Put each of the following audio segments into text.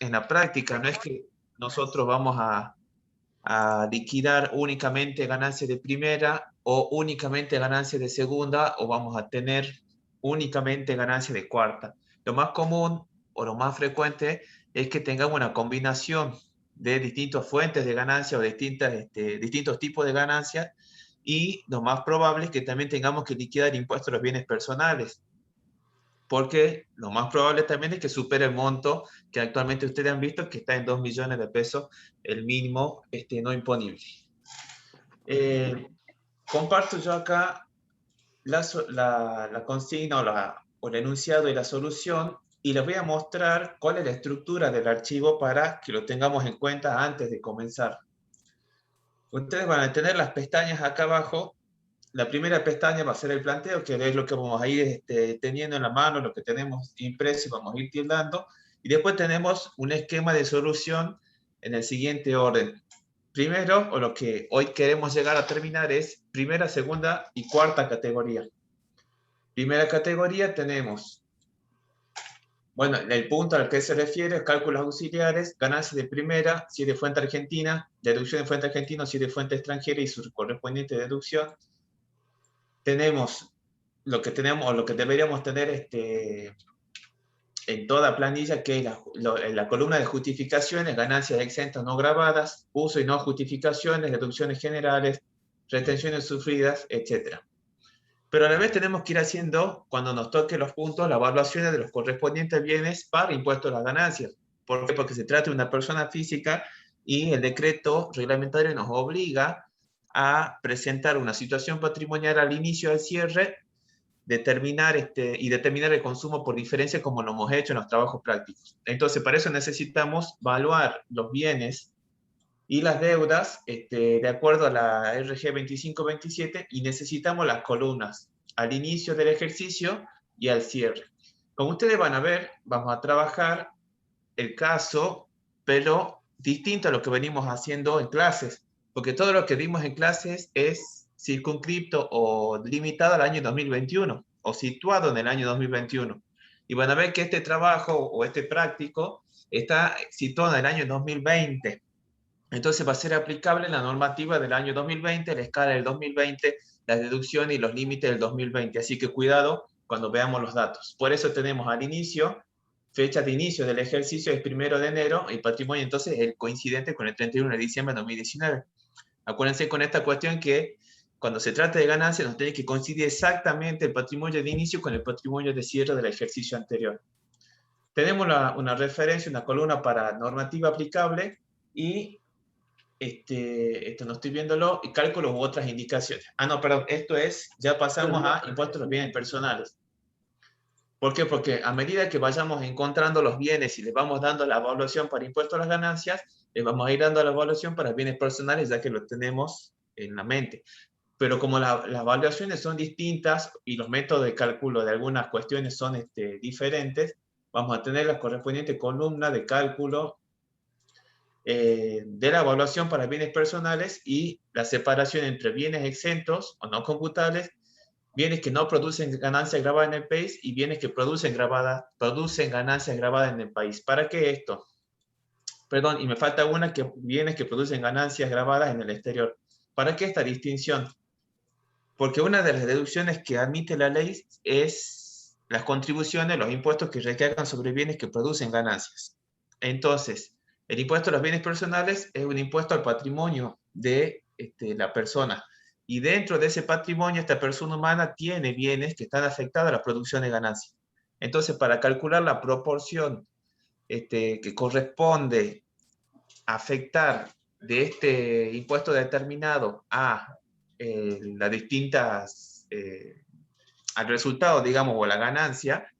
en la práctica, no es que nosotros vamos a liquidar únicamente ganancias de primera o únicamente ganancias de segunda o vamos a tener únicamente ganancias de cuarta. Lo más común o lo más frecuente es que tengamos una combinación de distintas fuentes de ganancia o distintos tipos de ganancias y lo más probable es que también tengamos que liquidar impuestos a los bienes personales, porque lo más probable también es que supere el monto que actualmente ustedes han visto, que está en 2 millones de pesos, el mínimo no imponible. Comparto yo acá la consigna o el enunciado y la solución, y les voy a mostrar cuál es la estructura del archivo para que lo tengamos en cuenta antes de comenzar. Ustedes van a tener las pestañas acá abajo. La primera pestaña va a ser el planteo, que es lo que vamos a ir teniendo en la mano, lo que tenemos impreso y vamos a ir tildando. Y después tenemos un esquema de solución en el siguiente orden. Primero, o lo que hoy queremos llegar a terminar, es primera, segunda y cuarta categoría. Primera categoría tenemos, bueno, el punto al que se refiere, cálculos auxiliares, ganancias de primera, si es de fuente argentina, deducción de fuente argentina, si es de fuente extranjera y su correspondiente deducción. Tenemos lo que tenemos o lo que deberíamos tener en toda planilla, que es la columna de justificaciones, ganancias exentas no grabadas, uso y no justificaciones, deducciones generales, retenciones sufridas, etc. Pero a la vez tenemos que ir haciendo, cuando nos toque los puntos, las evaluaciones de los correspondientes bienes para impuestos a las ganancias. ¿Por qué? Porque se trata de una persona física y el decreto reglamentario nos obliga a presentar una situación patrimonial al inicio del cierre, determinar el consumo por diferencia, como lo hemos hecho en los trabajos prácticos. Entonces, para eso necesitamos evaluar los bienes y las deudas de acuerdo a la RG 2527 y necesitamos las columnas al inicio del ejercicio y al cierre. Como ustedes van a ver, vamos a trabajar el caso, pero distinto a lo que venimos haciendo en clases, porque todo lo que vimos en clases es circunscripto o limitado al año 2021 o situado en el año 2021. Y van a ver que este trabajo o este práctico está situado en el año 2020. Entonces va a ser aplicable la normativa del año 2020, la escala del 2020, la deducción y los límites del 2020. Así que cuidado cuando veamos los datos. Por eso tenemos al inicio, fecha de inicio del ejercicio es 1 de enero, y patrimonio entonces es coincidente con el 31 de diciembre de 2019. Acuérdense con esta cuestión que cuando se trata de ganancias nos tiene que coincidir exactamente el patrimonio de inicio con el patrimonio de cierre del ejercicio anterior. Tenemos una referencia, una columna para normativa aplicable y esto no estoy viéndolo, y cálculos u otras indicaciones. No, perdón, esto es, ya pasamos a impuestos a los bienes personales. ¿Por qué? Porque a medida que vayamos encontrando los bienes y les vamos dando la evaluación para impuestos a las ganancias, les vamos a ir dando la evaluación para bienes personales, ya que lo tenemos en la mente. Pero como las evaluaciones son distintas y los métodos de cálculo de algunas cuestiones son diferentes, vamos a tener la correspondiente columna de cálculo de la evaluación para bienes personales y la separación entre bienes exentos o no computables, bienes que no producen ganancias grabadas en el país y bienes que producen ganancias grabadas en el país. ¿Para qué esto? Perdón, y me falta una, que bienes que producen ganancias grabadas en el exterior. ¿Para qué esta distinción? Porque una de las deducciones que admite la ley es las contribuciones, los impuestos que recaigan sobre bienes que producen ganancias. Entonces, el impuesto a los bienes personales es un impuesto al patrimonio de la persona. Y dentro de ese patrimonio, esta persona humana tiene bienes que están afectados a la producción de ganancias. Entonces, para calcular la proporción que corresponde afectar de este impuesto determinado a las distintas, al resultado, digamos, o la ganancia,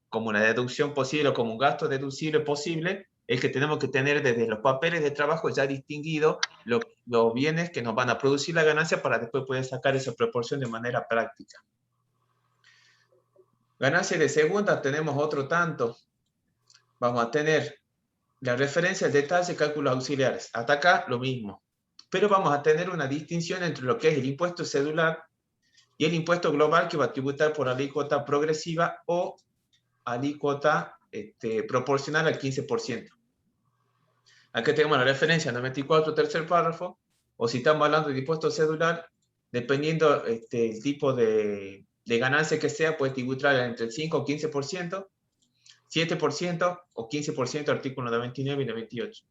como una deducción posible o como un gasto deducible posible, es que tenemos que tener desde los papeles de trabajo ya distinguido los bienes que nos van a producir la ganancia para después poder sacar esa proporción de manera práctica. Ganancia de segunda tenemos otro tanto. Vamos a tener la referencia al detalle, cálculos auxiliares. Hasta acá lo mismo. Pero vamos a tener una distinción entre lo que es el impuesto cedular y el impuesto global, que va a tributar por alícuota progresiva o alícuota proporcional al 15%. Aquí tenemos la referencia 94, tercer párrafo, o si estamos hablando de impuesto cedular, dependiendo el tipo de ganancia que sea, puede tributar entre el 5 o 15%, 7% o 15% artículo 99 y 98.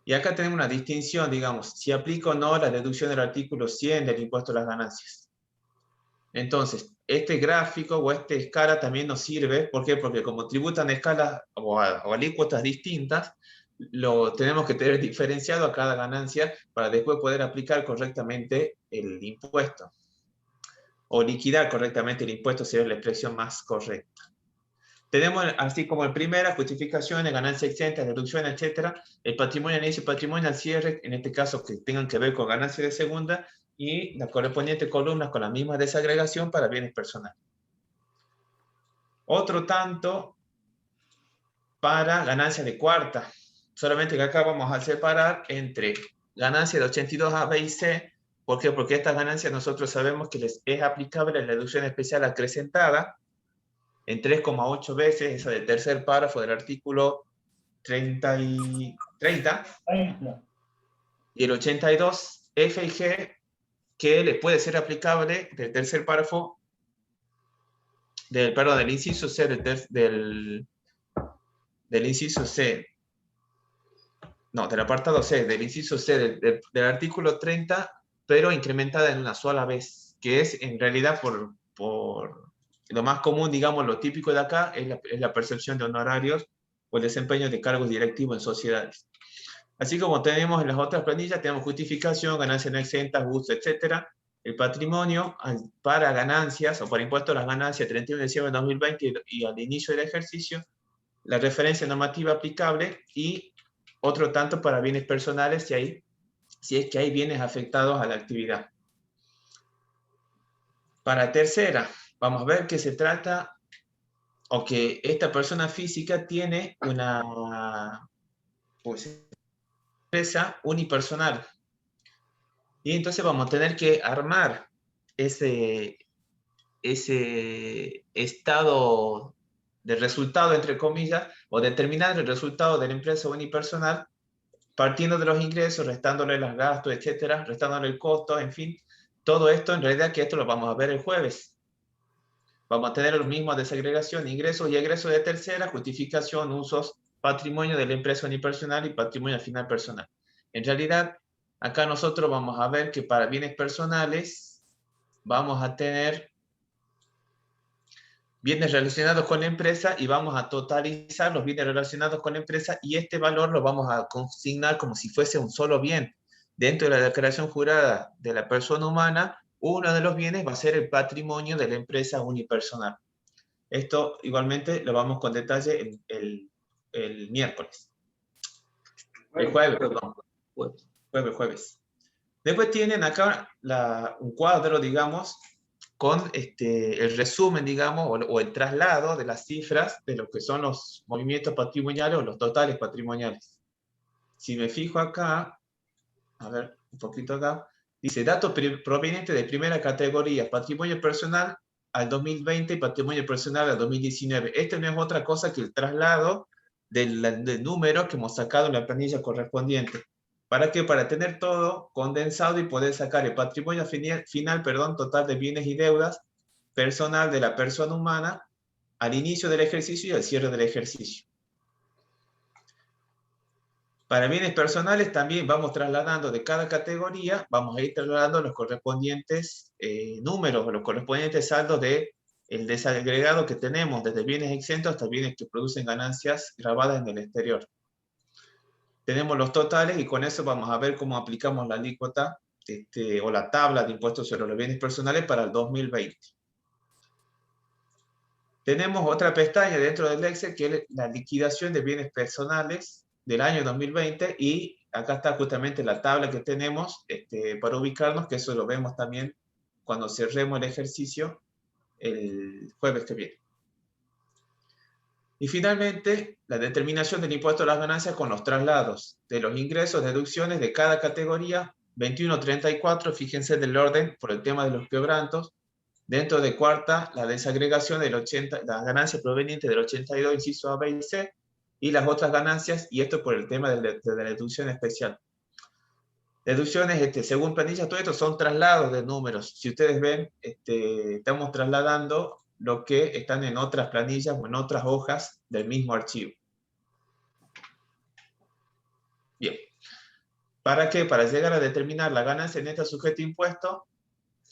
Y acá tenemos una distinción, digamos, si aplica o no la deducción del artículo 100 del impuesto a las ganancias. Entonces, este gráfico o esta escala también nos sirve, ¿por qué? Porque como tributan escalas o alícuotas distintas, lo tenemos que tener diferenciado a cada ganancia para después poder aplicar correctamente el impuesto. O liquidar correctamente el impuesto sería la expresión más correcta. Tenemos así como en primera, justificaciones, ganancia exenta, deducción, etcétera, el patrimonio al inicio y patrimonio al cierre, en este caso que tengan que ver con ganancia de segunda, y las correspondientes columnas con la misma desagregación para bienes personales. Otro tanto para ganancia de cuarta. Solamente que acá vamos a separar entre ganancia de 82A, B y C. ¿Por qué? Porque estas ganancias nosotros sabemos que les es aplicable la deducción especial acrecentada en 3,8 veces, esa del tercer párrafo del artículo 30. Y el 82, F y G, que le puede ser aplicable del tercer párrafo, del inciso C, del inciso C, no, del apartado C, del inciso C del artículo 30, pero incrementada en una sola vez, que es en realidad por lo más común, digamos, lo típico de acá, es la percepción de honorarios o el desempeño de cargos directivos en sociedades. Así como tenemos en las otras planillas, tenemos justificación, ganancias no exentas, gusto, etc. El patrimonio para ganancias o para impuestos a las ganancias 31 de diciembre de 2020 y al inicio del ejercicio, la referencia normativa aplicable y otro tanto para bienes personales si es que hay bienes afectados a la actividad. Para tercera, vamos a ver que se trata o que esta persona física tiene una empresa unipersonal. Y entonces vamos a tener que armar ese estado de resultado, entre comillas, o determinar el resultado de la empresa unipersonal partiendo de los ingresos, restándole los gastos, etcétera, restándole el costo, en fin. Todo esto, en realidad, que esto lo vamos a ver el jueves. Vamos a tener los mismos de segregación, ingresos y egresos de tercera, justificación, usos, patrimonio de la empresa unipersonal y patrimonio final personal. En realidad, acá nosotros vamos a ver que para bienes personales vamos a tener bienes relacionados con la empresa y vamos a totalizar los bienes relacionados con la empresa y este valor lo vamos a consignar como si fuese un solo bien. Dentro de la declaración jurada de la persona humana, uno de los bienes va a ser el patrimonio de la empresa unipersonal. Esto igualmente lo vamos con detalle el miércoles. El jueves, perdón. Jueves. Después tienen acá un cuadro, digamos, con el resumen, digamos, o el traslado de las cifras de lo que son los movimientos patrimoniales o los totales patrimoniales. Si me fijo acá, a ver, un poquito acá, dice datos provenientes de primera categoría, patrimonio personal al 2020 y patrimonio personal al 2019. Este no es otra cosa que el traslado del número que hemos sacado en la planilla correspondiente. ¿Para qué? Para tener todo condensado y poder sacar el patrimonio final, total de bienes y deudas personal de la persona humana al inicio del ejercicio y al cierre del ejercicio. Para bienes personales también vamos trasladando de cada categoría, vamos a ir trasladando los correspondientes números, los correspondientes saldos del desagregado que tenemos, desde bienes exentos hasta bienes que producen ganancias grabadas en el exterior. Tenemos los totales y con eso vamos a ver cómo aplicamos la alícuota o la tabla de impuestos sobre los bienes personales para el 2020. Tenemos otra pestaña dentro del Excel que es la liquidación de bienes personales del año 2020 y acá está justamente la tabla que tenemos para ubicarnos, que eso lo vemos también cuando cerremos el ejercicio el jueves que viene. Y finalmente, la determinación del impuesto a las ganancias con los traslados de los ingresos, deducciones de cada categoría, 21-34, fíjense del orden por el tema de los quebrantos. Dentro de cuarta, la desagregación las ganancias provenientes del 82, inciso A, B y C. y las otras ganancias, y esto por el tema de la deducción especial. Deducciones, según planillas, todo esto son traslados de números. Si ustedes ven, estamos trasladando lo que están en otras planillas o en otras hojas del mismo archivo. Bien. ¿Para qué? Para llegar a determinar la ganancia neta sujeta a impuesto,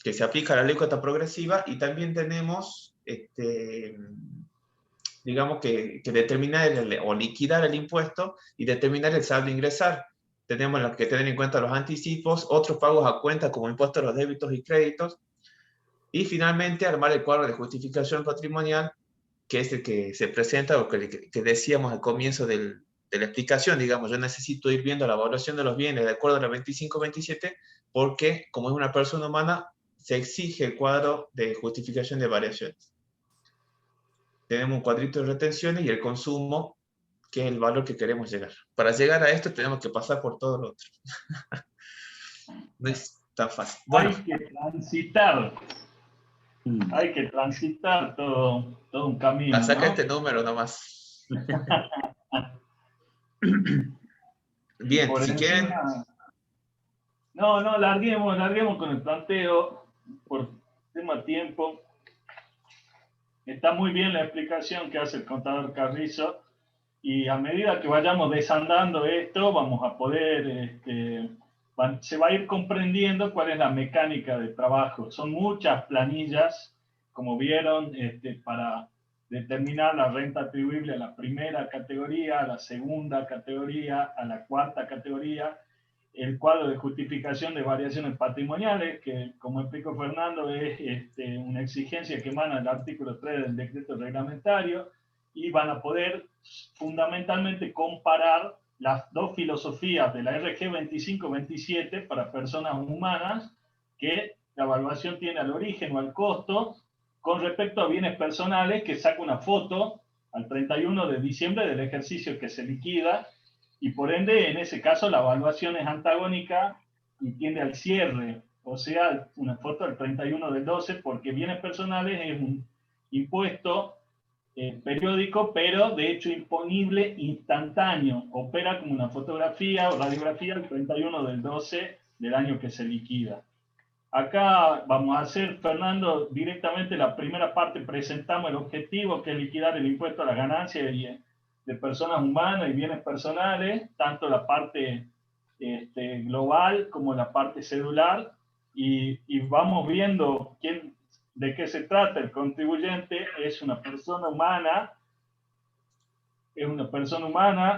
que se aplica a la alícuota progresiva, y también tenemos, digamos que determinar o liquidar el impuesto y determinar el saldo a ingresar. Tenemos que tener en cuenta los anticipos, otros pagos a cuenta como impuestos a los débitos y créditos, y finalmente armar el cuadro de justificación patrimonial, que es el que se presenta, o que decíamos al comienzo de la explicación. Digamos, yo necesito ir viendo la evaluación de los bienes de acuerdo a la 25-27, porque como es una persona humana, se exige el cuadro de justificación de variaciones. Tenemos un cuadrito de retenciones y el consumo, que es el valor que queremos llegar. Para llegar a esto tenemos que pasar por todo lo otro. No es tan fácil. Bueno, hay que transitar. Hay que transitar todo un camino, saca ¿no? este número nomás. Bien, si quieren... No, larguemos con el planteo por tema tiempo. Está muy bien la explicación que hace el contador Carrizo, y a medida que vayamos desandando esto, vamos a poder, se va a ir comprendiendo cuál es la mecánica de trabajo. Son muchas planillas, como vieron, para determinar la renta atribuible a la primera categoría, a la segunda categoría, a la cuarta categoría, el cuadro de justificación de variaciones patrimoniales, que, como explicó Fernando, es una exigencia que emana del artículo 3 del decreto reglamentario, y van a poder fundamentalmente comparar las dos filosofías de la RG 2527 para personas humanas, que la evaluación tiene al origen o al costo, con respecto a bienes personales, que saca una foto al 31 de diciembre del ejercicio que se liquida, y por ende, en ese caso, la evaluación es antagónica y tiende al cierre, o sea, una foto al 31 del 12, porque bienes personales es un impuesto periódico, pero de hecho imponible instantáneo. Opera como una fotografía o radiografía el 31 del 12 del año que se liquida. Acá vamos a hacer, Fernando, directamente la primera parte. Presentamos el objetivo, que es liquidar el impuesto a la ganancia de personas humanas y bienes personales, tanto la parte global como la parte cedular, y vamos viendo de qué se trata. El contribuyente es una persona humana,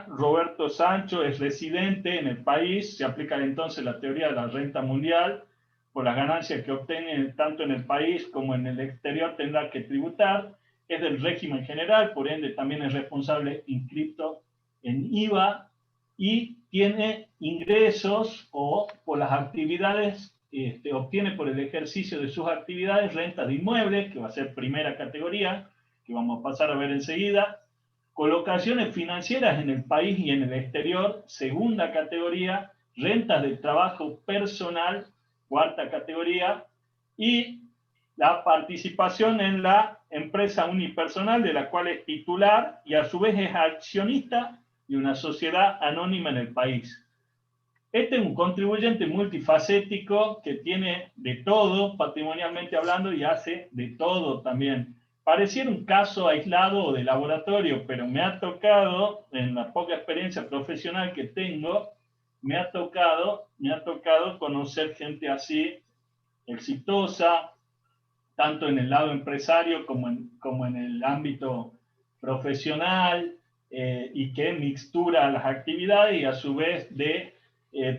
Roberto Sancho es residente en el país, se aplica entonces la teoría de la renta mundial. Por las ganancias que obtiene tanto en el país como en el exterior tendrá que tributar. Es del régimen general, por ende también es responsable inscripto en IVA, y tiene ingresos o por las actividades, obtiene por el ejercicio de sus actividades renta de inmuebles, que va a ser primera categoría, que vamos a pasar a ver enseguida. Colocaciones financieras en el país y en el exterior, segunda categoría. Rentas de trabajo personal, cuarta categoría. Y la participación en la empresa unipersonal, de la cual es titular y a su vez es accionista de una sociedad anónima en el país. Este es un contribuyente multifacético que tiene de todo, patrimonialmente hablando, y hace de todo también. Pareciera un caso aislado o de laboratorio, pero me ha tocado, en la poca experiencia profesional que tengo, me ha tocado conocer gente así, exitosa, tanto en el lado empresario como en el ámbito profesional, y que mixtura las actividades y a su vez de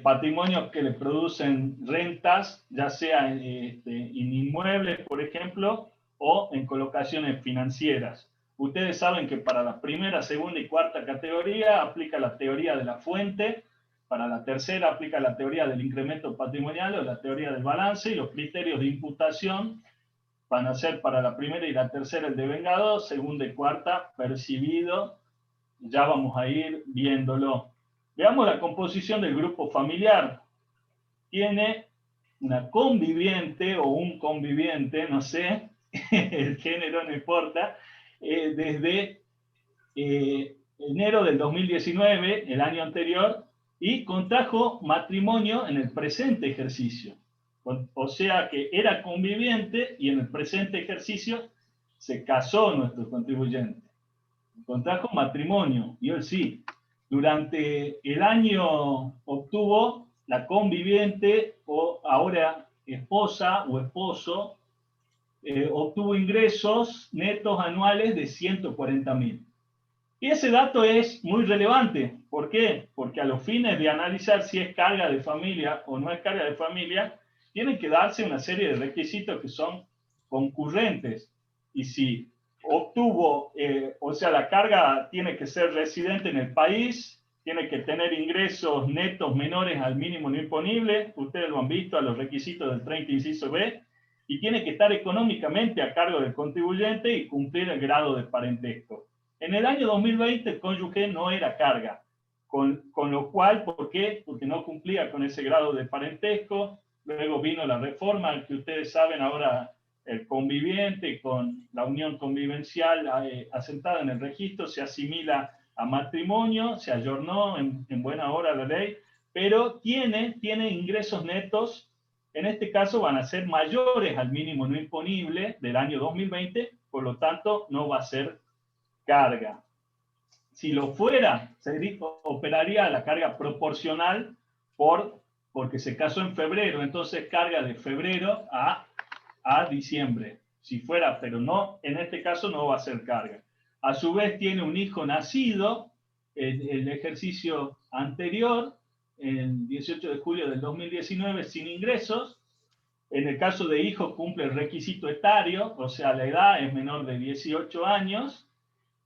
patrimonios que le producen rentas, ya sea en inmuebles, por ejemplo, o en colocaciones financieras. Ustedes saben que para la primera, segunda y cuarta categoría aplica la teoría de la fuente, para la tercera aplica la teoría del incremento patrimonial o la teoría del balance, y los criterios de imputación van a ser para la primera y la tercera el devengado, segunda y cuarta percibido. Ya vamos a ir viéndolo. Veamos la composición del grupo familiar. Tiene una conviviente o un conviviente, no sé, el género no importa, desde enero del 2019, el año anterior, y contrajo matrimonio en el presente ejercicio. O sea que era conviviente y en el presente ejercicio se casó nuestro contribuyente. Contrajo matrimonio, y él sí. Durante el año obtuvo la conviviente o ahora esposa o esposo, obtuvo ingresos netos anuales de 140.000. Y ese dato es muy relevante. ¿Por qué? Porque a los fines de analizar si es carga de familia o no es carga de familia, tienen que darse una serie de requisitos que son concurrentes. Y si obtuvo, o sea, la carga tiene que ser residente en el país, tiene que tener ingresos netos menores al mínimo no imponible, ustedes lo han visto a los requisitos del 30 inciso B, y tiene que estar económicamente a cargo del contribuyente y cumplir el grado de parentesco. En el año 2020 el cónyuge no era carga, con lo cual, ¿por qué? Porque no cumplía con ese grado de parentesco. Luego vino la reforma, que ustedes saben ahora, el conviviente con la unión convivencial asentada en el registro se asimila a matrimonio, se ayornó en buena hora la ley, pero tiene ingresos netos, en este caso van a ser mayores al mínimo no imponible del año 2020, por lo tanto no va a ser carga. Si lo fuera, se operaría la carga proporcional porque se casó en febrero, entonces carga de febrero a diciembre. Si fuera, pero no, en este caso no va a ser carga. A su vez tiene un hijo nacido en el ejercicio anterior, el 18 de julio del 2019, sin ingresos. En el caso de hijo cumple el requisito etario, o sea, la edad es menor de 18 años,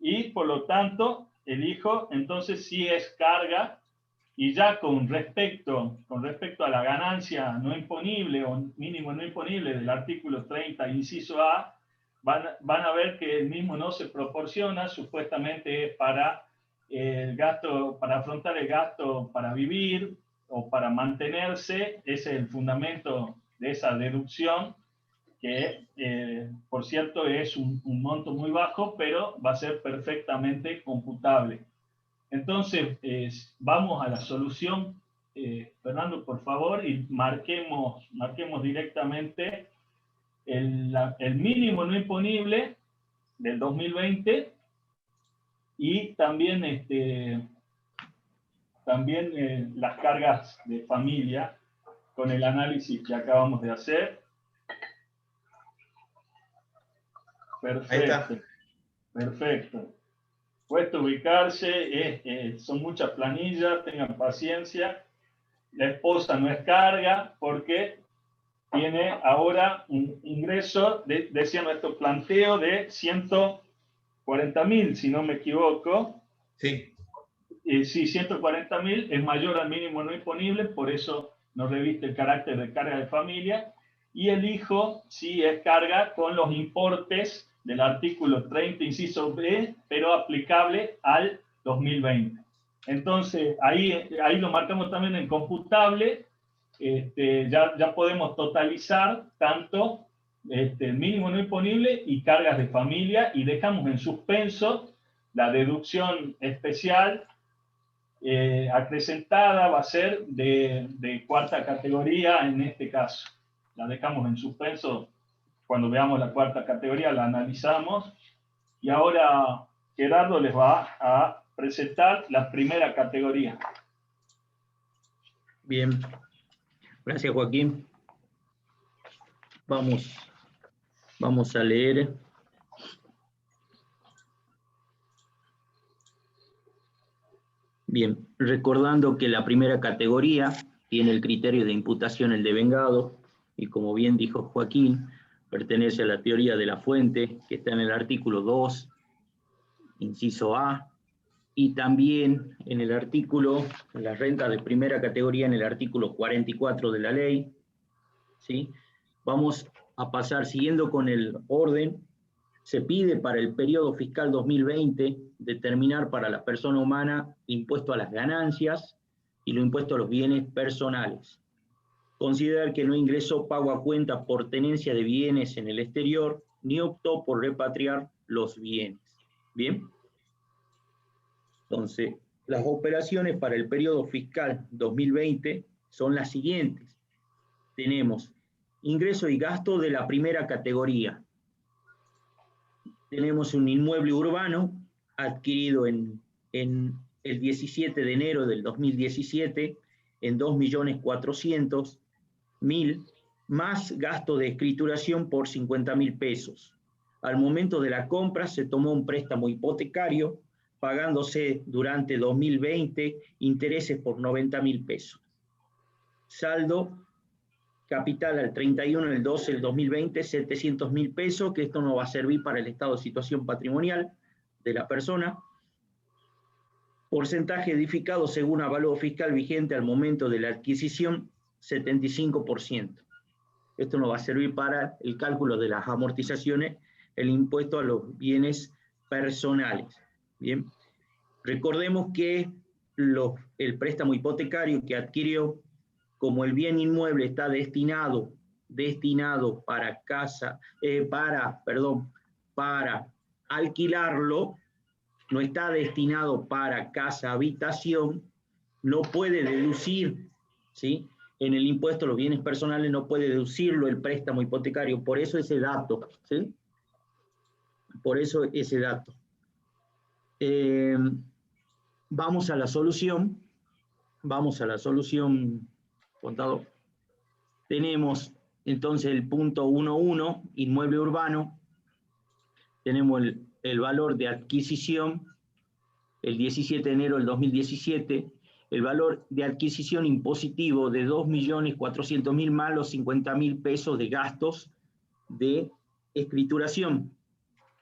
y por lo tanto el hijo entonces sí es carga, y ya con respecto a la ganancia no imponible o mínimo no imponible del artículo 30 inciso A, van a ver que el mismo no se proporciona supuestamente para el gasto, para afrontar el gasto para vivir o para mantenerse. Ese es el fundamento de esa deducción, que por cierto es un monto muy bajo, pero va a ser perfectamente computable. Entonces, vamos a la solución, Fernando, por favor, y marquemos directamente el mínimo no imponible del 2020 y también, las cargas de familia con el análisis que acabamos de hacer. Perfecto, perfecto. Cuesta ubicarse, son muchas planillas, tengan paciencia. La esposa no es carga porque tiene ahora un ingreso, decía nuestro planteo, de 140.000, si no me equivoco. Sí. Sí, 140.000 es mayor al mínimo no imponible, por eso no reviste el carácter de carga de familia. Y el hijo sí es carga con los importes del artículo 30, inciso B, pero aplicable al 2020. Entonces, ahí lo marcamos también en computable. Ya podemos totalizar tanto el mínimo no imponible y cargas de familia, y dejamos en suspenso la deducción especial acrecentada, va a ser de cuarta categoría en este caso. La dejamos en suspenso. Cuando veamos la cuarta categoría la analizamos. Y ahora Gerardo les va a presentar la primera categoría. Bien, gracias Joaquín. Vamos a leer. Bien, recordando que la primera categoría tiene el criterio de imputación el devengado, y como bien dijo Joaquín, pertenece a la teoría de la fuente, que está en el artículo 2, inciso A, y también en el artículo, en la renta de primera categoría, en el artículo 44 de la ley, ¿sí? Vamos a pasar siguiendo con el orden. Se pide para el periodo fiscal 2020 determinar para la persona humana impuesto a las ganancias y lo impuesto a los bienes personales. Considerar que no ingresó pago a cuenta por tenencia de bienes en el exterior, ni optó por repatriar los bienes. ¿Bien? Entonces, las operaciones para el periodo fiscal 2020 son las siguientes. Tenemos ingreso y gasto de la primera categoría. Tenemos un inmueble urbano adquirido en el 17 de enero del 2017 en 2.400.000, más gasto de escrituración por 50.000 pesos. Al momento de la compra se tomó un préstamo hipotecario, pagándose durante 2020 intereses por 90.000 pesos. Saldo capital al 31 del 12 del 2020, 700.000 pesos, que esto no va a servir para el estado de situación patrimonial de la persona. Porcentaje edificado según avalúo fiscal vigente al momento de la adquisición, 75%. Esto nos va a servir para el cálculo de las amortizaciones, el impuesto a los bienes personales. Bien, recordemos que el préstamo hipotecario que adquirió, como el bien inmueble está destinado para para alquilarlo, no está destinado para casa habitación, no puede deducir, ¿sí?, en el impuesto a los bienes personales no puede deducirlo el préstamo hipotecario, por eso ese dato, ¿sí? Por eso ese dato. Vamos a la solución, contador. Tenemos entonces el punto 1.1, inmueble urbano, tenemos el valor de adquisición, el 17 de enero del 2017, el valor de adquisición impositivo de 2.400.000 más los 50.000 pesos de gastos de escrituración.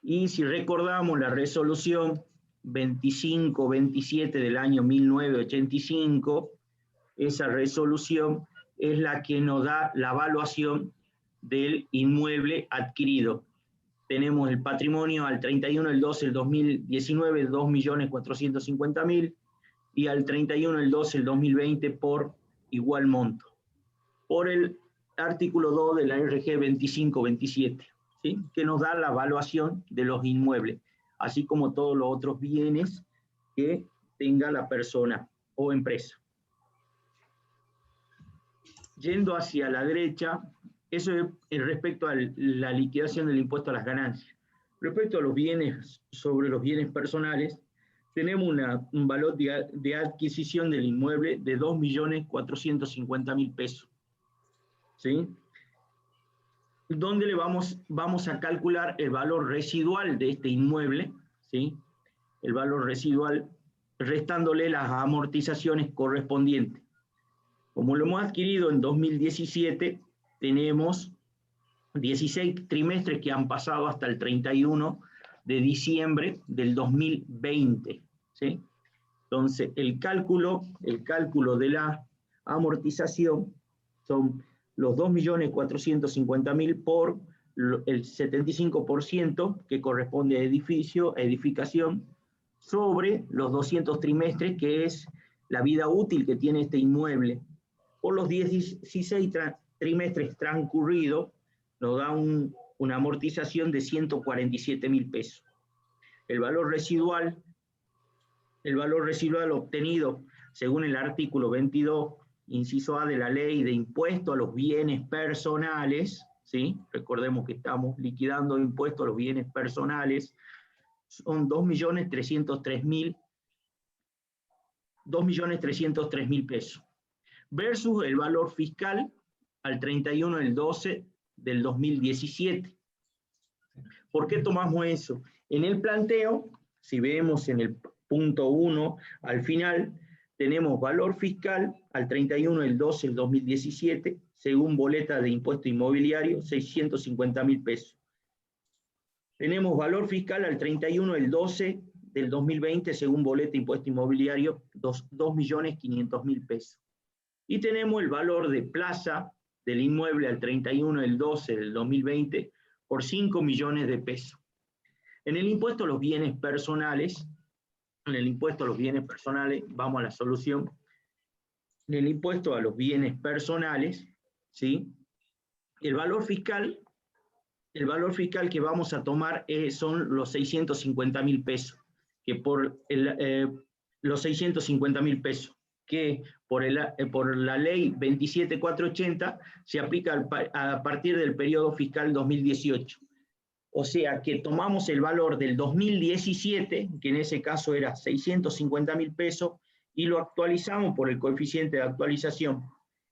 Y si recordamos la resolución 2527 del año 1985, esa resolución es la que nos da la evaluación del inmueble adquirido. Tenemos el patrimonio al 31 del 12 del 2019, 2.450.000, y al 31 del 12 del 2020 por igual monto. Por el artículo 2 de la RG 2527, ¿sí?, que nos da la evaluación de los inmuebles, así como todos los otros bienes que tenga la persona o empresa. Yendo hacia la derecha, eso es respecto a la liquidación del impuesto a las ganancias. Respecto a los bienes, sobre los bienes personales, tenemos un valor de adquisición del inmueble de 2.450.000 pesos. ¿Sí? Donde vamos a calcular el valor residual de este inmueble, ¿sí?, el valor residual, restándole las amortizaciones correspondientes. Como lo hemos adquirido en 2017, tenemos 16 trimestres que han pasado hasta el 31 de diciembre del 2020, ¿sí? Entonces, el cálculo de la amortización son los 2.450.000 por el 75% que corresponde a edificación, sobre los 200 trimestres, que es la vida útil que tiene este inmueble. Por los 16 trimestres transcurridos, nos da una amortización de 147.000 pesos. El valor residual obtenido según el artículo 22, inciso A de la Ley de Impuesto a los Bienes Personales, ¿sí?, recordemos que estamos liquidando impuestos a los bienes personales, son 2.303.000 pesos, versus el valor fiscal al 31 del 12 del 2017. ¿Por qué tomamos eso? En el planteo, si vemos en el punto 1, al final, tenemos valor fiscal al 31 del 12 del 2017, según boleta de impuesto inmobiliario, 650.000 pesos. Tenemos valor fiscal al 31 del 12 del 2020, según boleta de impuesto inmobiliario, 2.500.000 pesos. Y tenemos el valor de plaza del inmueble al 31 del 12 del 2020 por 5 millones de pesos. En el impuesto a los bienes personales, vamos a la solución. En el impuesto a los bienes personales, ¿sí?, el valor fiscal que vamos a tomar son los 650.000 pesos, que por los 650.000 pesos, que por la ley 27480 se aplica a partir del periodo fiscal 2018. O sea que tomamos el valor del 2017, que en ese caso era 650.000 pesos, y lo actualizamos por el coeficiente de actualización.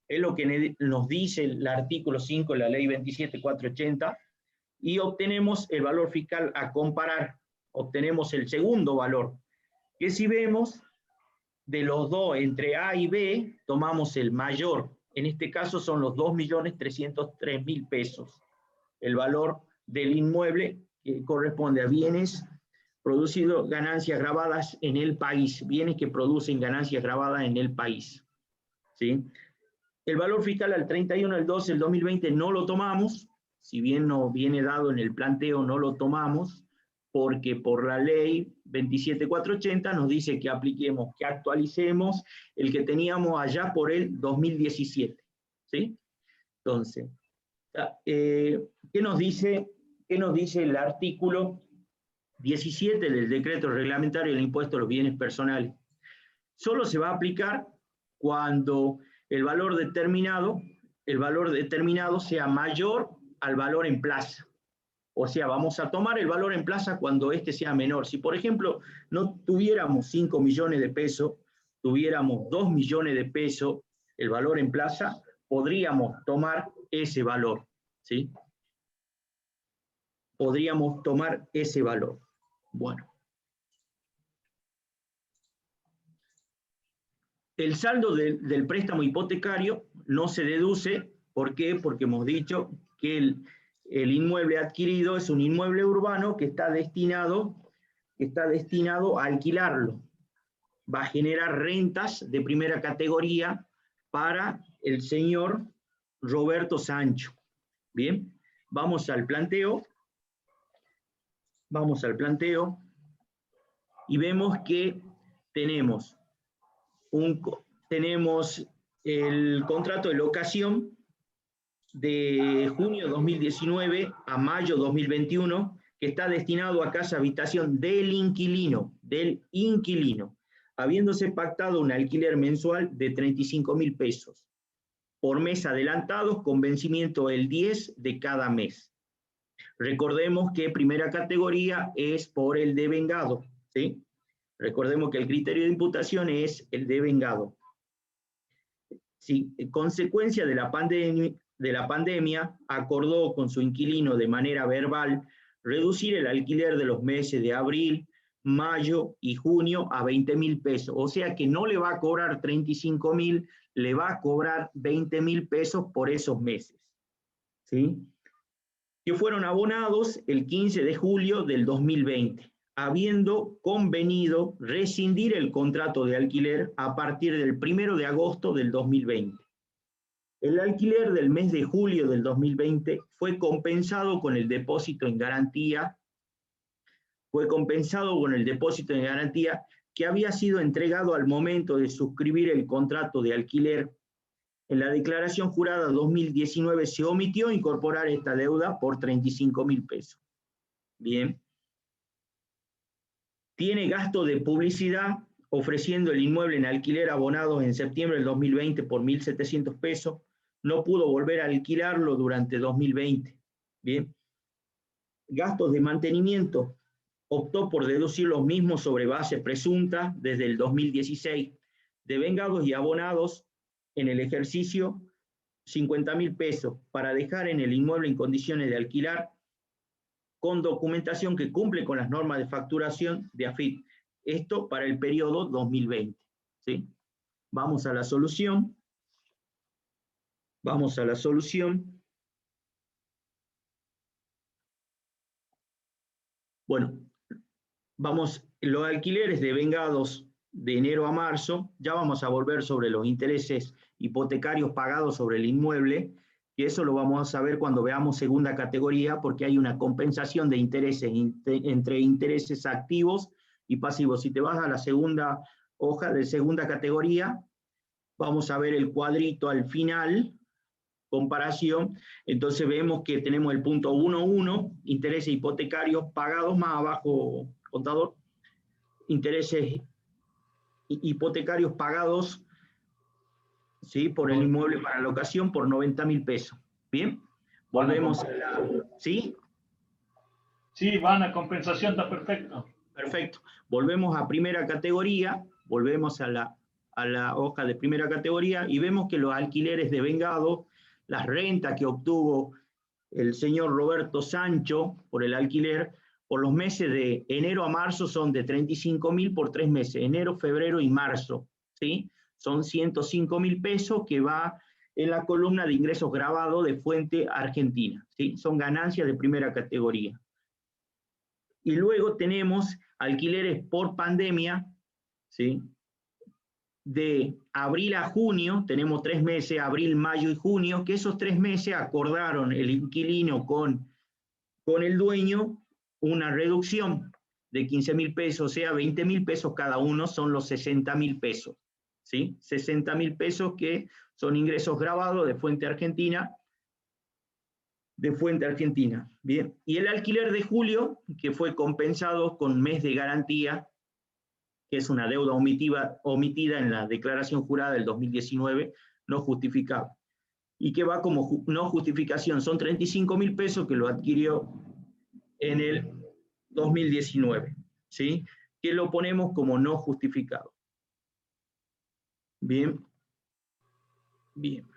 Es lo que nos dice el artículo 5 de la ley 27480, y obtenemos el valor fiscal a comparar, obtenemos el segundo valor, que si vemos de los dos entre A y B, tomamos el mayor, en este caso son los 2.303.000 pesos, el valor del inmueble que corresponde a bienes producidos, ganancias grabadas en el país, bienes que producen ganancias grabadas en el país, ¿sí? El valor fiscal al 31 del 12 del 2020 no lo tomamos, si bien no viene dado en el planteo, no lo tomamos, porque por la ley 27480 nos dice que apliquemos, que actualicemos el que teníamos allá por el 2017, ¿sí? Entonces, ¿qué nos dice el artículo 17 del decreto reglamentario del impuesto a los bienes personales? Solo se va a aplicar cuando el valor determinado sea mayor al valor en plaza. O sea, vamos a tomar el valor en plaza cuando este sea menor. Si, por ejemplo, no tuviéramos 5 millones de pesos, tuviéramos 2 millones de pesos, el valor en plaza, podríamos tomar ese valor, ¿sí? Podríamos tomar ese valor. Bueno. El saldo del préstamo hipotecario no se deduce. ¿Por qué? Porque hemos dicho que el inmueble adquirido es un inmueble urbano que está destinado a alquilarlo. Va a generar rentas de primera categoría para el señor Roberto Sancho. Bien, vamos al planteo. Vamos al planteo y vemos que tenemos el contrato de locación de junio 2019 a mayo 2021, que está destinado a casa habitación del inquilino, habiéndose pactado un alquiler mensual de 35.000 pesos por mes adelantados con vencimiento el 10 de cada mes. Recordemos que primera categoría es por el devengado, ¿sí? Recordemos que el criterio de imputación es el devengado. Sí, en consecuencia de la pandemia, acordó con su inquilino de manera verbal reducir el alquiler de los meses de abril, mayo y junio a 20.000 pesos. O sea que no le va a cobrar 35.000, le va a cobrar 20.000 pesos por esos meses, ¿sí? Que fueron abonados el 15 de julio del 2020, habiendo convenido rescindir el contrato de alquiler a partir del 1 de agosto del 2020. El alquiler del mes de julio del 2020 fue compensado con el depósito en garantía, que había sido entregado al momento de suscribir el contrato de alquiler. En la declaración jurada 2019 se omitió incorporar esta deuda por 35.000 pesos. Bien. Tiene gasto de publicidad ofreciendo el inmueble en alquiler abonados en septiembre del 2020 por 1.700 pesos. No pudo volver a alquilarlo durante 2020. Bien. Gastos de mantenimiento. Optó por deducir los mismos sobre base presunta desde el 2016. Devengados y abonados en el ejercicio 50.000 pesos para dejar en el inmueble en condiciones de alquilar con documentación que cumple con las normas de facturación de AFIP. Esto para el periodo 2020. ¿Sí? Vamos a la solución. Vamos a la solución. Bueno, los alquileres devengados de enero a marzo, ya vamos a volver sobre los intereses hipotecarios pagados sobre el inmueble, y eso lo vamos a saber cuando veamos segunda categoría, porque hay una compensación de intereses entre intereses activos y pasivos. Si te vas a la segunda hoja de segunda categoría, vamos a ver el cuadrito al final, comparación. Entonces vemos que tenemos el punto 1.1, intereses hipotecarios pagados, más abajo, contador, intereses hipotecarios pagados, ¿sí?, por el inmueble para locación por 90.000 pesos. Bien, volvemos a la... ¿Sí? Sí, van a compensación, está perfecto. Perfecto. Volvemos a primera categoría, volvemos a la hoja de primera categoría y vemos que los alquileres de vengado, las rentas que obtuvo el señor Roberto Sancho por el alquiler, por los meses de enero a marzo son de 35.000 por 3 meses, enero, febrero y marzo, ¿sí? Son 105.000 pesos que va en la columna de ingresos grabados de fuente argentina, ¿sí? Son ganancias de primera categoría. Y luego tenemos alquileres por pandemia, ¿sí? De abril a junio, tenemos 3 meses, abril, mayo y junio, que esos 3 meses acordaron el inquilino con el dueño una reducción de 15.000 pesos, o sea, 20.000 pesos cada uno, son los 60.000 pesos, ¿sí? 60.000 pesos que son ingresos grabados de fuente argentina, bien. Y el alquiler de julio, que fue compensado con mes de garantía, que es una deuda omitida en la declaración jurada del 2019, no justificable, y que va como no justificación, son 35.000 pesos que lo adquirió en el 2019, ¿sí? Que lo ponemos como no justificado. Bien. Bien.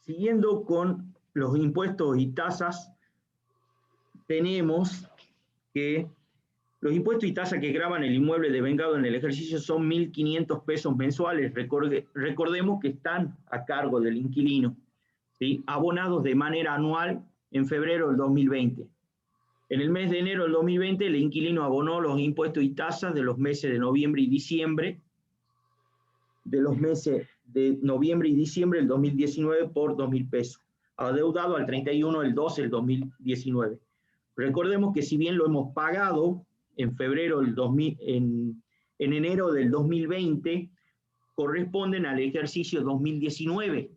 Siguiendo con los impuestos y tasas, tenemos que los impuestos y tasas que graban el inmueble devengado en el ejercicio son 1.500 pesos mensuales. Recordemos que están a cargo del inquilino, ¿sí? Abonados de manera anual en febrero del 2020. En el mes de enero del 2020, el inquilino abonó los impuestos y tasas de los meses de noviembre y diciembre, del 2019 por 2.000 pesos, adeudado al 31 del 12 del 2019. Recordemos que si bien lo hemos pagado en febrero del en enero del 2020, corresponden al ejercicio 2019,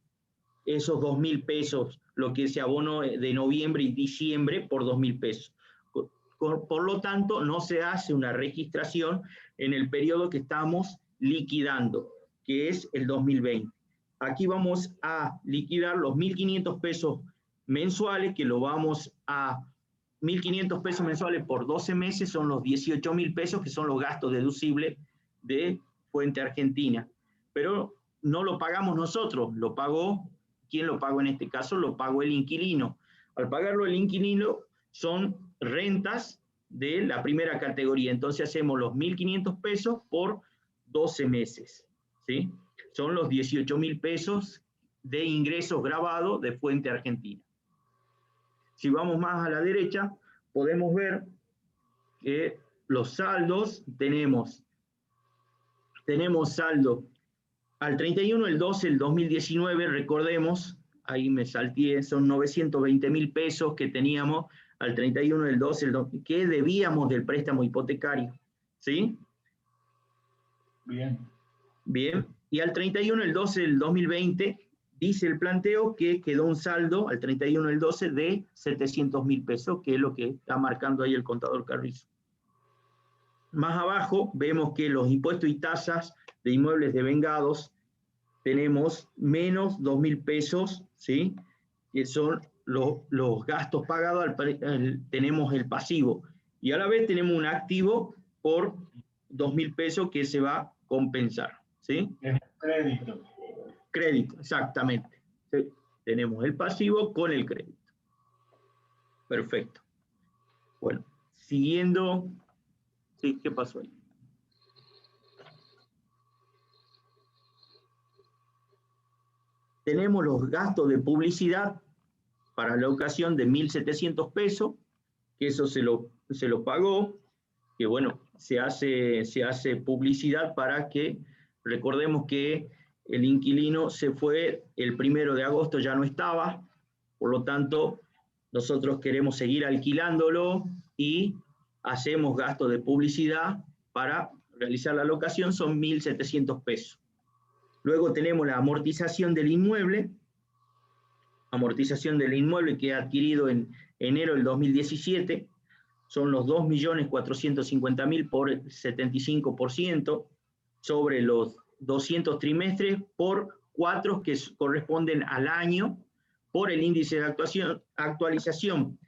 esos 2.000 pesos, lo que se abonó de noviembre y diciembre por 2.000 pesos. Por lo tanto, no se hace una registración en el periodo que estamos liquidando, que es el 2020. Aquí vamos a liquidar los 1.500 pesos mensuales, que lo vamos a 1.500 pesos mensuales por 12 meses, son los 18.000 pesos, que son los gastos deducibles de fuente argentina. Pero no lo pagamos nosotros, lo pagó, ¿quién lo pagó en este caso? Lo pagó el inquilino. Al pagarlo el inquilino, son rentas de la primera categoría. Entonces hacemos los 1.500 pesos por 12 meses, ¿sí? Son los 18.000 pesos de ingresos grabados de fuente argentina. Si vamos más a la derecha, podemos ver que los saldos, tenemos saldo al 31 del 12 del 2019, recordemos, ahí me salteé, son 920.000 pesos que teníamos al 31 del 12, que debíamos del préstamo hipotecario, ¿sí? Bien. Bien, y al 31 del 12 del 2020, dice el planteo que quedó un saldo al 31 del 12 de 700.000 pesos, que es lo que está marcando ahí el contador Carrizo. Más abajo vemos que los impuestos y tasas de inmuebles devengados tenemos menos 2.000 pesos, ¿sí? Que son los gastos pagados, tenemos el pasivo. Y a la vez tenemos un activo por 2.000 pesos que se va a compensar, ¿sí? Es crédito. Crédito, exactamente. ¿Sí? Tenemos el pasivo con el crédito. Perfecto. Bueno, siguiendo... Sí, ¿qué pasó ahí? Tenemos los gastos de publicidad para la ocasión de 1.700 pesos, que eso se lo pagó, que bueno, se hace publicidad para que, recordemos que el inquilino se fue el 1 de agosto, ya no estaba, por lo tanto, nosotros queremos seguir alquilándolo y hacemos gastos de publicidad para realizar la locación, son 1.700 pesos. Luego tenemos la amortización del inmueble que he adquirido en enero del 2017, son los 2.450.000 por 75%, sobre los 200 trimestres por 4 que corresponden al año, por el índice de actualización,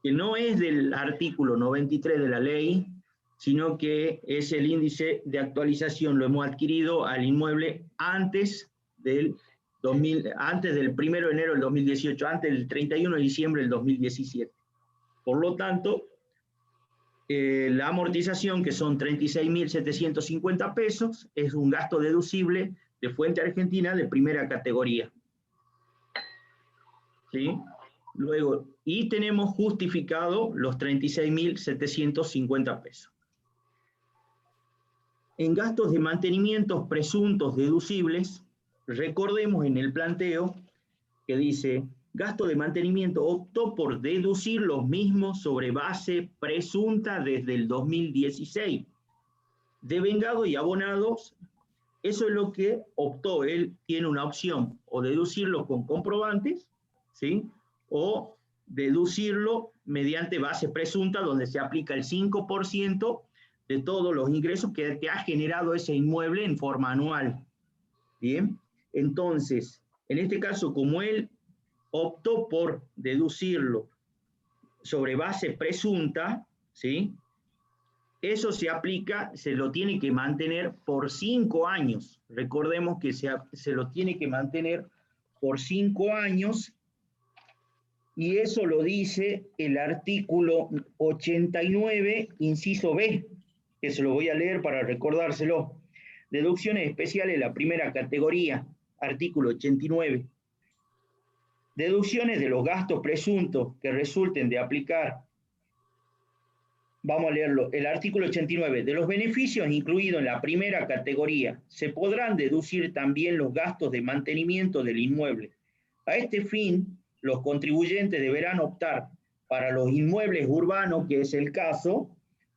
que no es del artículo 93 de la ley, sino que es el índice de actualización, lo hemos adquirido al inmueble antes del 1 de enero del 2018, antes del 31 de diciembre del 2017. Por lo tanto, la amortización, que son 36.750 pesos, es un gasto deducible de fuente argentina de primera categoría. ¿Sí? Luego, y tenemos justificado los 36.750 pesos. En gastos de mantenimientos presuntos deducibles, recordemos en el planteo que dice, gasto de mantenimiento optó por deducir los mismos sobre base presunta desde el 2016. Devengados y abonados, eso es lo que optó. Él tiene una opción, o deducirlo con comprobantes, ¿sí? O deducirlo mediante base presunta, donde se aplica el 5% de todos los ingresos que ha generado ese inmueble en forma anual. Bien, entonces, en este caso, como él optó por deducirlo sobre base presunta, ¿sí? Eso se aplica, se lo tiene que mantener por 5 años. Recordemos que se lo tiene que mantener por 5 años, y eso lo dice el artículo 89, inciso B, que se lo voy a leer para recordárselo. Deducciones especiales de la primera categoría, artículo 89. Deducciones de los gastos presuntos que resulten de aplicar. Vamos a leerlo. El artículo 89. De los beneficios incluidos en la primera categoría, se podrán deducir también los gastos de mantenimiento del inmueble. A este fin, los contribuyentes deberán optar para los inmuebles urbanos, que es el caso,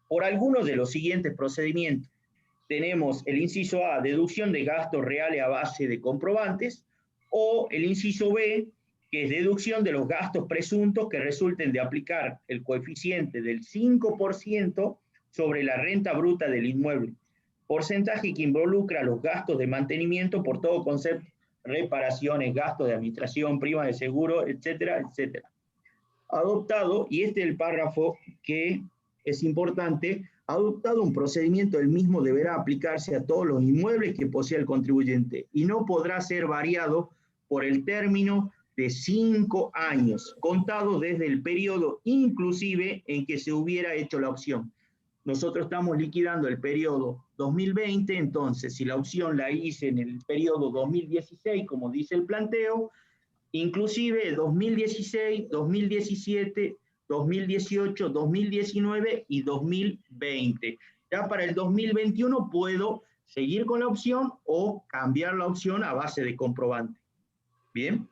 por algunos de los siguientes procedimientos. Tenemos el inciso A, deducción de gastos reales a base de comprobantes, o el inciso B, que es deducción de los gastos presuntos que resulten de aplicar el coeficiente del 5% sobre la renta bruta del inmueble, porcentaje que involucra los gastos de mantenimiento por todo concepto, reparaciones, gastos de administración, primas de seguro, etcétera, etcétera. Adoptado, y este es el párrafo que es importante, adoptado un procedimiento, el mismo deberá aplicarse a todos los inmuebles que posea el contribuyente y no podrá ser variado por el término de 5 años, contado desde el periodo inclusive en que se hubiera hecho la opción. Nosotros estamos liquidando el periodo 2020, entonces si la opción la hice en el periodo 2016, como dice el planteo, inclusive 2016, 2017, 2018, 2019 y 2020. Ya para el 2021 puedo seguir con la opción o cambiar la opción a base de comprobante. ¿Bien?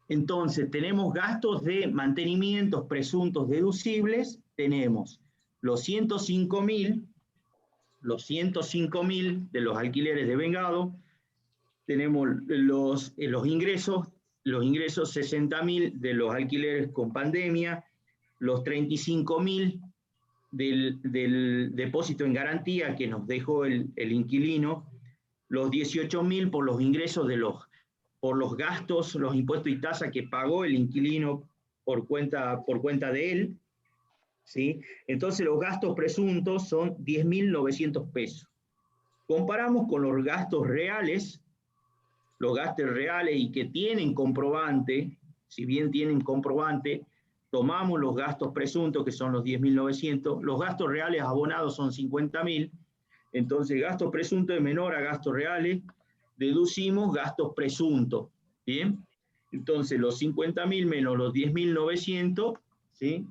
Entonces, tenemos gastos de mantenimientos presuntos deducibles, tenemos los 105.000 de los alquileres de vengado, tenemos los ingresos 60.000 de los alquileres con pandemia, los 35.000 del depósito en garantía que nos dejó el inquilino, los 18.000 por los ingresos por los gastos, los impuestos y tasas que pagó el inquilino por cuenta de él, ¿sí? Entonces los gastos presuntos son 10.900 pesos. Comparamos con los gastos reales y que tienen comprobante, si bien tienen comprobante, tomamos los gastos presuntos, que son los 10.900, los gastos reales abonados son 50.000, entonces gastos presuntos es menor a gastos reales, deducimos gastos presuntos, ¿bien? Entonces los 50.000 menos los 10.900, ¿sí?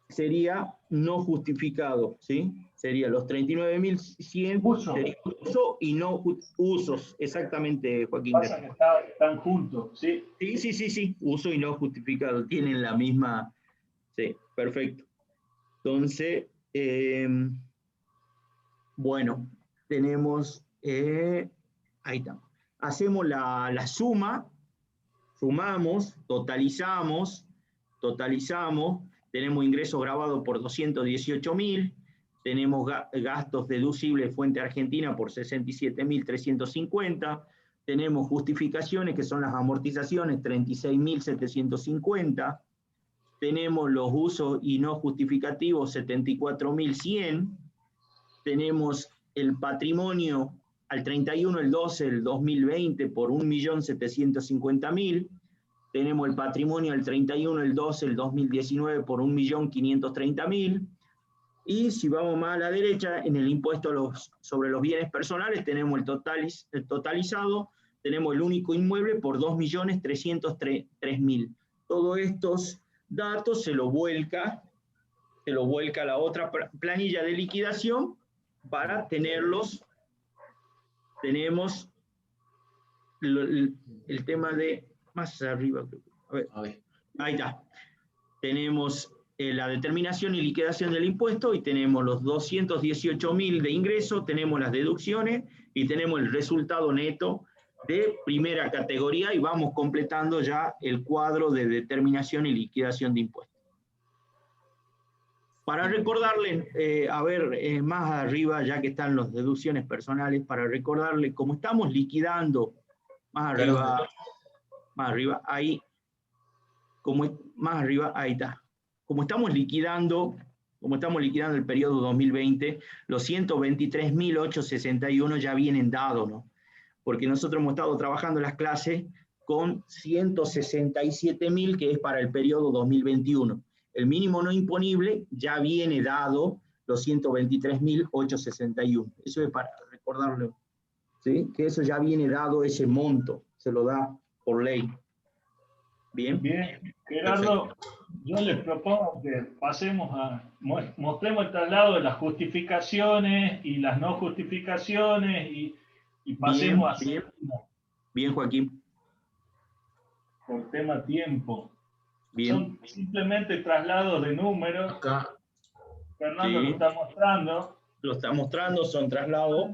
Sería no justificado, ¿sí? Sería los 39.100 uso. Sería uso y no usos, exactamente, Joaquín. Pasa que están juntos, ¿sí? Sí, uso y no justificado, tienen la misma, sí, perfecto. Entonces, bueno, tenemos, ahí está, hacemos la suma, sumamos, totalizamos, tenemos ingresos grabados por 218.000, tenemos gastos deducibles de fuente argentina por 67.350, tenemos justificaciones que son las amortizaciones 36.750, tenemos los usos y no justificativos 74.100, tenemos el patrimonio al 31 del 12 del 2020 por 1.750.000, tenemos el patrimonio al 31 del 12 del 2019 por 1.530.000, y si vamos más a la derecha, en el impuesto sobre los bienes personales tenemos el totalizado, tenemos el único inmueble por 2.303.000. Todos estos datos se lo vuelca a la otra planilla de liquidación para tenerlos. Tenemos el tema de más arriba. A ver. Ahí está. Tenemos la determinación y liquidación del impuesto y tenemos los 218.000 de ingreso, tenemos las deducciones y tenemos el resultado neto de primera categoría y vamos completando ya el cuadro de determinación y liquidación de impuestos. Para recordarles, más arriba, ya que están las deducciones personales, para recordarles cómo estamos liquidando, más arriba, ahí, más arriba, ahí está. Como estamos liquidando el periodo 2020, los 123.861 ya vienen dados, ¿no? Porque nosotros hemos estado trabajando las clases con 167.000, que es para el periodo 2021. El mínimo no imponible ya viene dado, los 123.861. Eso es para recordarlo, ¿sí? Que eso ya viene dado, ese monto, se lo da por ley. Bien. Bien, Gerardo, yo les propongo que mostremos el traslado de las justificaciones y las no justificaciones y pasemos Bien, Joaquín. Por tema tiempo. Bien. Son simplemente traslados de números. Acá. Fernando lo está mostrando. Lo está mostrando, son traslados.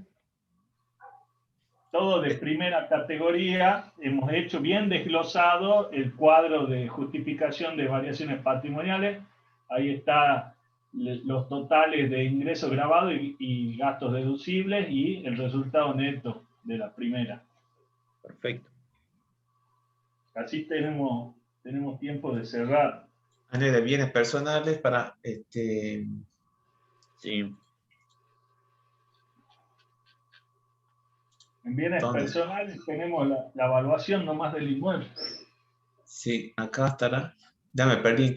Todo de primera categoría. Hemos hecho bien desglosado el cuadro de justificación de variaciones patrimoniales. Ahí está los totales de ingresos grabados y gastos deducibles y el resultado neto de la primera. Perfecto. Así tenemos tiempo de cerrar. De bienes personales para Sí. En bienes personales tenemos la evaluación nomás del inmueble. Sí, acá estará. Ya me perdí.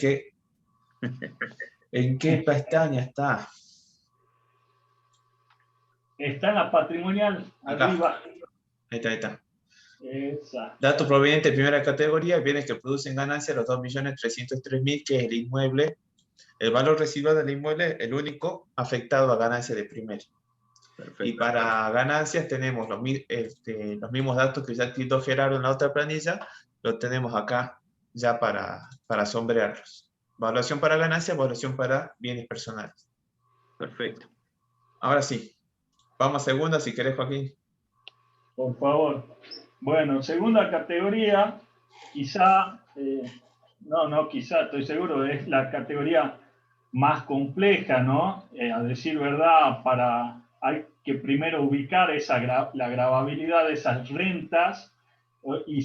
¿En qué pestaña está? Está en la patrimonial, acá. arriba. Ahí está. Exacto. Datos provenientes de primera categoría, bienes que producen ganancias, los 2.303.000, que es el inmueble. El valor residual del inmueble, el único afectado a ganancias de primera. Perfecto. Y para ganancias tenemos los mismos datos que ya quitó Gerardo en la otra planilla, los tenemos acá ya para sombrearlos. Evaluación para ganancias, evaluación para bienes personales. Perfecto. Ahora sí, vamos a segunda si querés, Joaquín. Por favor. Bueno, segunda categoría, quizá, quizá, estoy seguro, es la categoría más compleja, ¿no? A decir verdad, hay que primero ubicar la gravabilidad de esas rentas y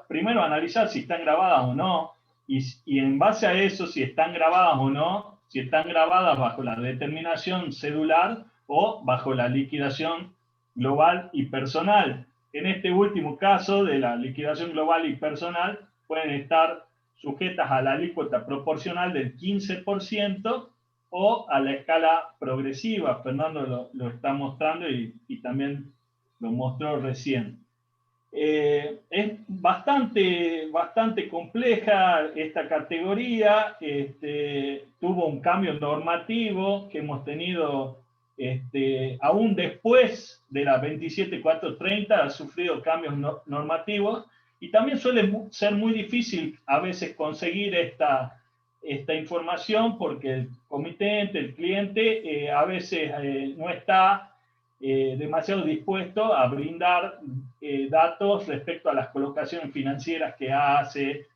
primero analizar si están grabadas o no, y en base a eso, si están grabadas o no, si están grabadas bajo la determinación cedular o bajo la liquidación global y personal. En este último caso de la liquidación global y personal, pueden estar sujetas a la alícuota proporcional del 15% o a la escala progresiva. Fernando lo está mostrando y también lo mostró recién. Es bastante compleja esta categoría. Tuvo un cambio normativo que hemos tenido aún después de la 27430, ha sufrido cambios normativos y también suele ser muy difícil a veces conseguir esta información porque el comitente, el cliente, a veces no está demasiado dispuesto a brindar datos respecto a las colocaciones financieras que hace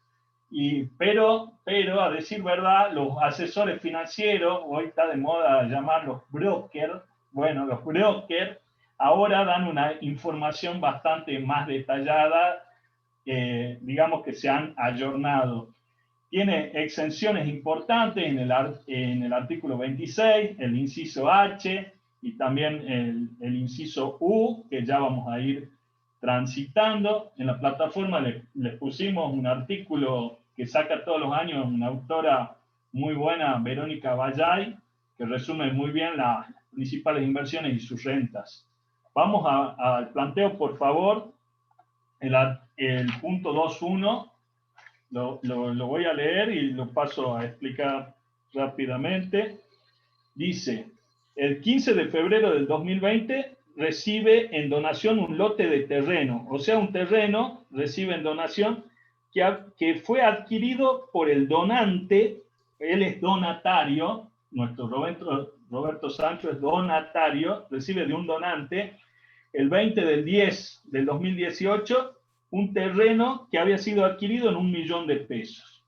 Pero a decir verdad, los asesores financieros, hoy está de moda llamarlos brokers, bueno, los brokers ahora dan una información bastante más detallada, digamos que se han ayornado. Tiene exenciones importantes en el artículo 26, el inciso H y también el inciso U, que ya vamos a ir transitando. En la plataforma les pusimos un artículo que saca todos los años una autora muy buena, Verónica Vallay, que resume muy bien las principales inversiones y sus rentas. Vamos al planteo, por favor. El punto 2.1 lo voy a leer y lo paso a explicar rápidamente. Dice, el 15 de febrero del 2020 recibe en donación un lote de terreno, o sea, un terreno recibe en donación que fue adquirido por el donante. Él es donatario, nuestro Roberto Sancho es donatario, recibe de un donante el 20 del 10 del 2018 un terreno que había sido adquirido en 1 millón de pesos.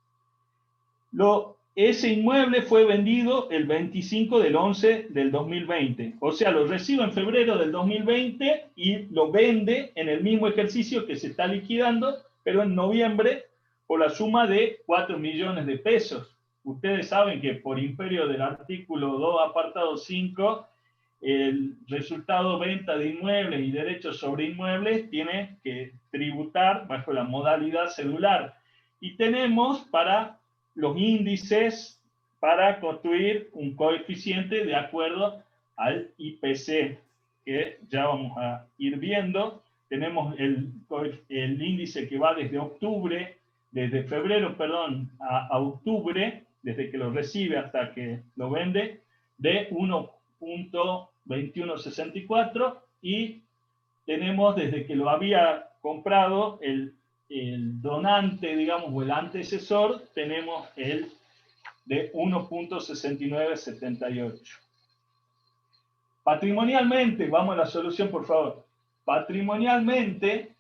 Ese inmueble fue vendido el 25 del 11 del 2020, o sea, lo recibe en febrero del 2020 y lo vende en el mismo ejercicio que se está liquidando, pero en noviembre por la suma de 4 millones de pesos. Ustedes saben que por imperio del artículo 2, apartado 5, el resultado venta de inmuebles y derechos sobre inmuebles tiene que tributar bajo la modalidad cedular. Y tenemos para los índices para construir un coeficiente de acuerdo al IPC, que ya vamos a ir viendo. Tenemos el índice que va desde febrero, a octubre, desde que lo recibe hasta que lo vende, de 1.2164, y tenemos desde que lo había comprado el donante, digamos, o el antecesor, tenemos el de 1.6978. Patrimonialmente, vamos a la solución, por favor. Patrimonialmente,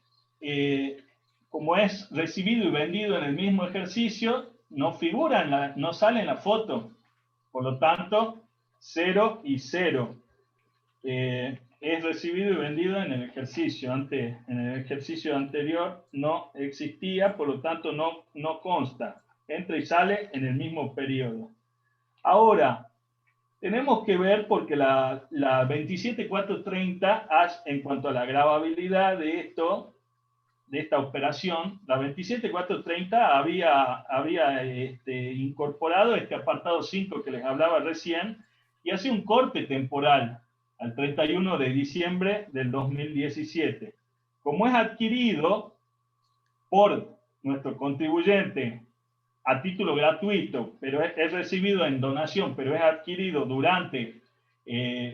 como es recibido y vendido en el mismo ejercicio, no figura, no sale en la foto. Por lo tanto, 0 y 0. Es recibido y vendido en el ejercicio. En el ejercicio anterior no existía, por lo tanto no consta. Entra y sale en el mismo periodo. Ahora, tenemos que ver, porque la 27430, en cuanto a la gravabilidad de esta operación, la 27430 había incorporado este apartado 5 que les hablaba recién, y hace un corte temporal al 31 de diciembre del 2017. Como es adquirido por nuestro contribuyente a título gratuito, pero es recibido en donación, pero es adquirido durante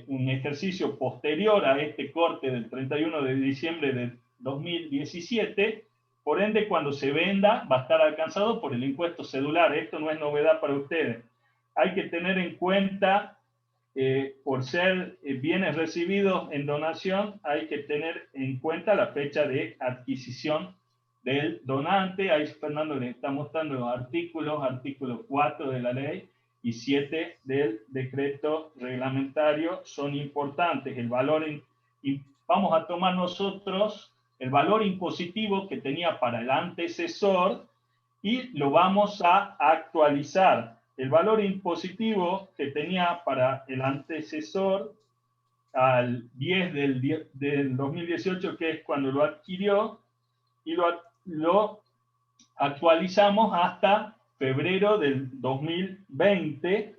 un ejercicio posterior a este corte del 31 de diciembre del 2017, por ende, cuando se venda, va a estar alcanzado por el impuesto cedular. Esto no es novedad para ustedes. Hay que tener en cuenta, por ser bienes recibidos en donación, hay que tener en cuenta la fecha de adquisición del donante. Ahí Fernando le está mostrando los artículo 4 de la ley y 7 del decreto reglamentario son importantes. El valor, vamos a tomar nosotros el valor impositivo que tenía para el antecesor y lo vamos a actualizar. El valor impositivo que tenía para el antecesor al 10 del 2018, que es cuando lo adquirió, y lo actualizamos hasta febrero del 2020,